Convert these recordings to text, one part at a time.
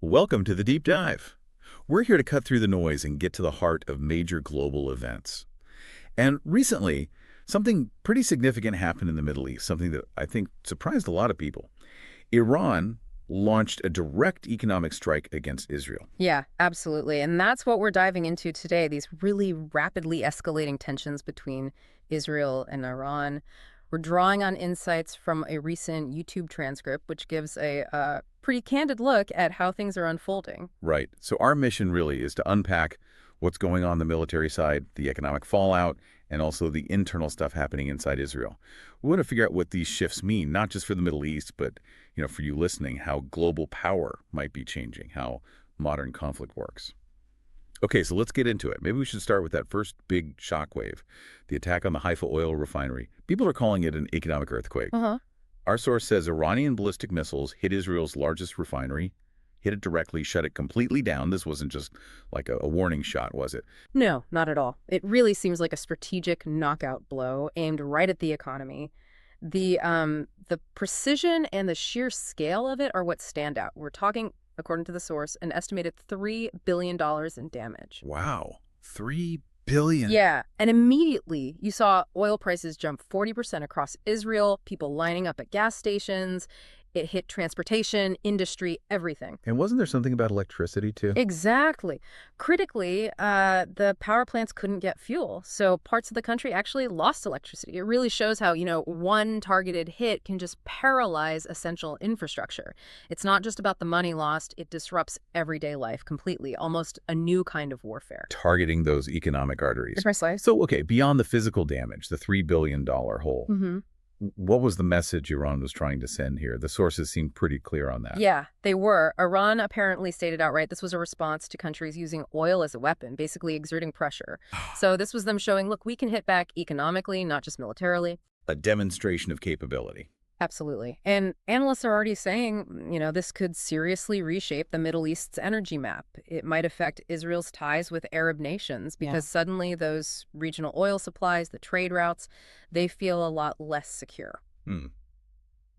Welcome to the Deep Dive. We're here to cut through the noise and get to the heart of major global events. And recently, something pretty significant happened in the Middle East, something that I think surprised a lot of people. Iran launched a direct economic strike against Israel. Yeah, absolutely. And that's what we're diving into today, these really rapidly escalating tensions between Israel and Iran. We're drawing on insights from a recent YouTube transcript, which gives a pretty candid look at how things are unfolding. Right. So our mission really is to unpack what's going on the military side, the economic fallout, and also the internal stuff happening inside Israel. We want to figure out what these shifts mean, not just for the Middle East, but for you listening, how global power might be changing, how modern conflict works. Okay, so let's get into it. Maybe we should start with that first big shockwave, the attack on the Haifa oil refinery. People are calling it an economic earthquake. Uh-huh. Our source says Iranian ballistic missiles hit Israel's largest refinery, hit it directly, shut it completely down. This wasn't just like a warning shot, was it? No, not at all. It really seems like a strategic knockout blow aimed right at the economy. The precision and the sheer scale of it are what stand out. We're talking, according to the source, an estimated $3 billion in damage. Wow, $3 billion. Yeah, and immediately you saw oil prices jump 40% across Israel, people lining up at gas stations. It hit transportation, industry, everything. And wasn't there something about electricity, too? Exactly. Critically, the power plants couldn't get fuel, so parts of the country actually lost electricity. It really shows how, one targeted hit can just paralyze essential infrastructure. It's not just about the money lost, it disrupts everyday life completely, almost a new kind of warfare. Targeting those economic arteries. Precisely. So, okay, beyond the physical damage, the $3 billion hole, Mm-hmm. what was the message Iran was trying to send here? The sources seem pretty clear on that. Yeah, they were. Iran apparently stated outright this was a response to countries using oil as a weapon, basically exerting pressure. So this was them showing, look, we can hit back economically, not just militarily. A demonstration of capability. Absolutely. And analysts are already saying, this could seriously reshape the Middle East's energy map. It might affect Israel's ties with Arab nations because suddenly those regional oil supplies, the trade routes, they feel a lot less secure.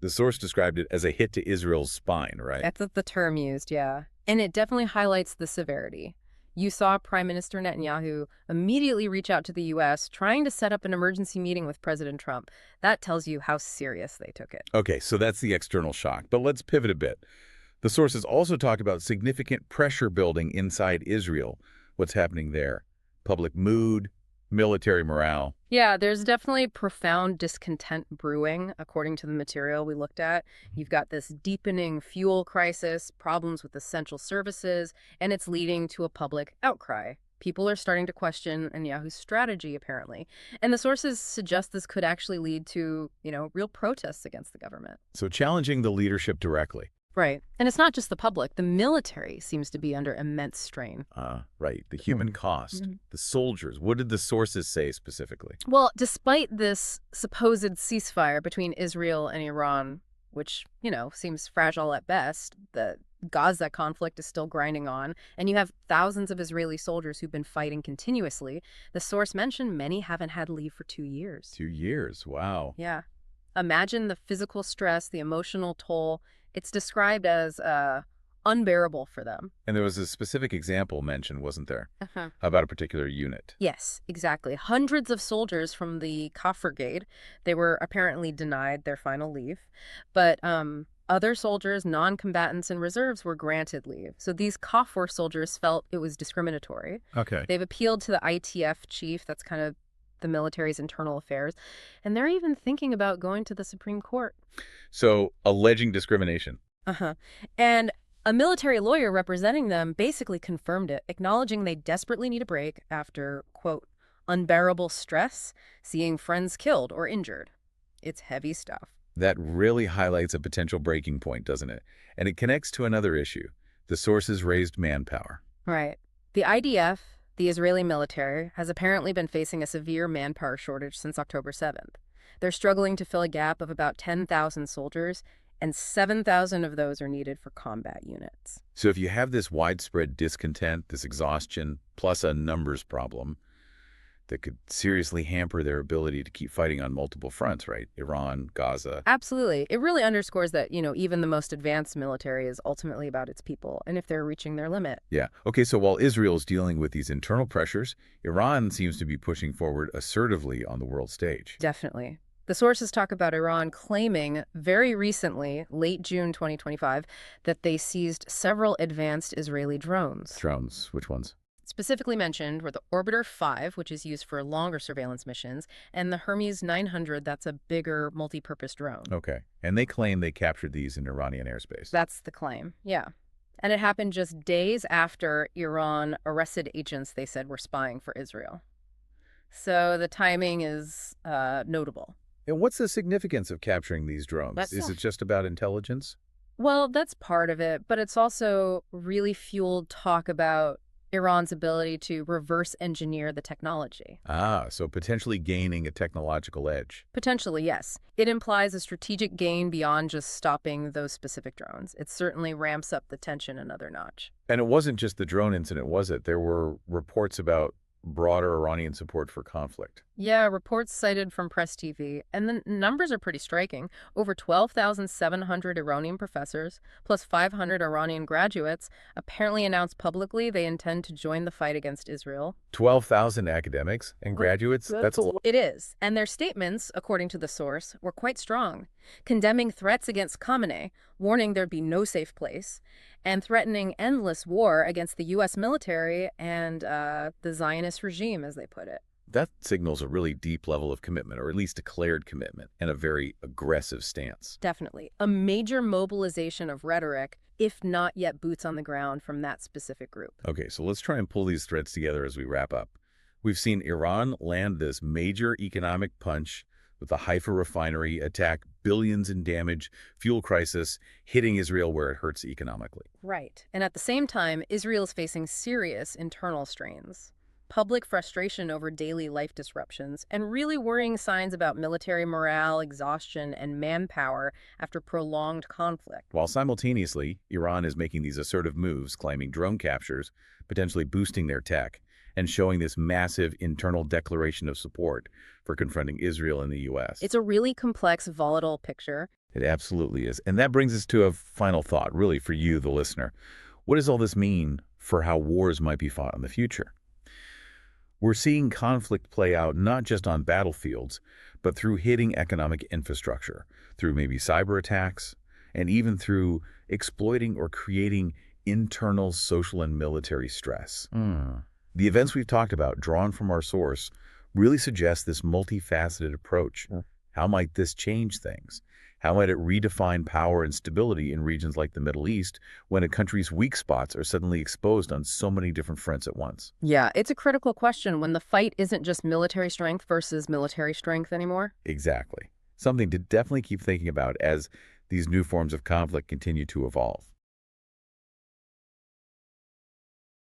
The source described it as a hit to Israel's spine, right? That's the term used, yeah. And it definitely highlights the severity. You saw Prime Minister Netanyahu immediately reach out to the U.S., trying to set up an emergency meeting with President Trump. That tells you how serious they took it. Okay, so that's the external shock. But let's pivot a bit. The sources also talk about significant pressure building inside Israel. What's happening there? Public mood, military morale. Yeah, there's definitely profound discontent brewing, according to the material we looked at. You've got this deepening fuel crisis, problems with essential services, and it's leading to a public outcry. People are starting to question Netanyahu's strategy, apparently. And the sources suggest this could actually lead to, real protests against the government. So challenging the leadership directly. Right. And it's not just the public. The military seems to be under immense strain. Right. The human cost, the soldiers. What did the sources say specifically? Well, despite this supposed ceasefire between Israel and Iran, which, seems fragile at best, the Gaza conflict is still grinding on, and you have thousands of Israeli soldiers who've been fighting continuously. The source mentioned many haven't had leave for 2 years. 2 years. Wow. Yeah. Imagine the physical stress, the emotional toll. It's described as unbearable for them. And there was a specific example mentioned, wasn't there? Uh-huh. About a particular unit. Yes, exactly. Hundreds of soldiers from the Kaf Brigade, they were apparently denied their final leave. But other soldiers, non-combatants and reserves were granted leave. So these Kaf War soldiers felt it was discriminatory. Okay. They've appealed to the ITF chief, that's kind of the military's internal affairs, and they're even thinking about going to the Supreme Court. So alleging discrimination. Uh-huh. And a military lawyer representing them basically confirmed it, acknowledging they desperately need a break after, quote, unbearable stress, seeing friends killed or injured. It's heavy stuff. That really highlights a potential breaking point, doesn't it? And it connects to another issue. The sources raised manpower. Right. The IDF, the Israeli military, has apparently been facing a severe manpower shortage since October 7th. They're struggling to fill a gap of about 10,000 soldiers, and 7,000 of those are needed for combat units. So if you have this widespread discontent, this exhaustion, plus a numbers problem, that could seriously hamper their ability to keep fighting on multiple fronts, right? Iran, Gaza. Absolutely. It really underscores that, even the most advanced military is ultimately about its people and if they're reaching their limit. Yeah. Okay, so while Israel's dealing with these internal pressures, Iran seems to be pushing forward assertively on the world stage. Definitely. The sources talk about Iran claiming very recently, late June 2025, that they seized several advanced Israeli drones. Drones, which ones? Specifically mentioned were the Orbiter 5, which is used for longer surveillance missions, and the Hermes 900, that's a bigger multi-purpose drone. Okay. And they claim they captured these in Iranian airspace. That's the claim, yeah. And it happened just days after Iran arrested agents they said were spying for Israel. So the timing is notable. And what's the significance of capturing these drones? That's Is it just about intelligence? Well, that's part of it, but it's also really fueled talk about Iran's ability to reverse engineer the technology. Ah, so potentially gaining a technological edge. Potentially, yes. It implies a strategic gain beyond just stopping those specific drones. It certainly ramps up the tension another notch. And it wasn't just the drone incident, was it? There were reports about broader Iranian support for conflict. Yeah, reports cited from Press TV, and the numbers are pretty striking. Over 12,700 Iranian professors, plus 500 Iranian graduates, apparently announced publicly they intend to join the fight against Israel. 12,000 academics and graduates? That's a lot. It is, and their statements, according to the source, were quite strong, condemning threats against Khamenei, warning there'd be no safe place, and threatening endless war against the U.S. military and the Zionist regime, as they put it. That signals a really deep level of commitment, or at least declared commitment, and a very aggressive stance. Definitely. A major mobilization of rhetoric, if not yet boots on the ground from that specific group. Okay, so let's try and pull these threads together as we wrap up. We've seen Iran land this major economic punch with the Haifa refinery, attack, billions in damage, fuel crisis, hitting Israel where it hurts economically. Right. And at the same time, Israel is facing serious internal strains. Public frustration over daily life disruptions, and really worrying signs about military morale, exhaustion, and manpower after prolonged conflict. While simultaneously, Iran is making these assertive moves, claiming drone captures, potentially boosting their tech, and showing this massive internal declaration of support for confronting Israel and the U.S. It's a really complex, volatile picture. It absolutely is. And that brings us to a final thought, really, for you, the listener. What does all this mean for how wars might be fought in the future? We're seeing conflict play out not just on battlefields, but through hitting economic infrastructure, through maybe cyber attacks, and even through exploiting or creating internal social and military stress. The events we've talked about, drawn from our source, really suggest this multifaceted approach. How might this change things? How might it redefine power and stability in regions like the Middle East when a country's weak spots are suddenly exposed on so many different fronts at once? Yeah, it's a critical question when the fight isn't just military strength versus military strength anymore. Exactly. Something to definitely keep thinking about as these new forms of conflict continue to evolve.